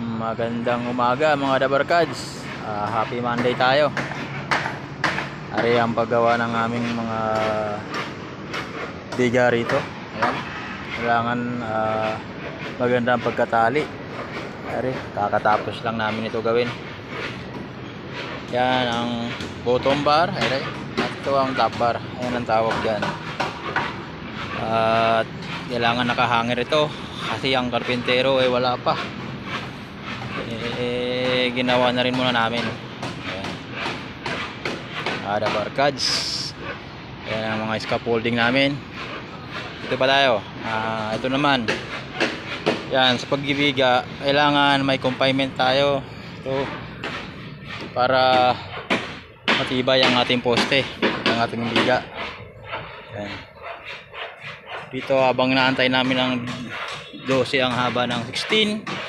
Magandang umaga mga dabarkads. Happy Monday tayo. Ari ang paggawa ng aming mga biga rito. Ayan. Kailangan magandang pagkatali. Ari, kakatapos lang namin ito gawin. Yan ang bottom bar. Ari. At ito ang top bar. Ayan ang tawag dyan. At kailangan nakahanger ito kasi ang karpintero wala pa. Ginawa na rin muna namin. Ada barkads. Yan ang mga scaffolding namin. Ito pa tayo. Ito naman. Yan, sa pagbibiga kailangan may confinement tayo. Ito para matibay ang ating poste, ang ating biga. Yan. Dito habang naantay namin ng 12 ang haba ng 16.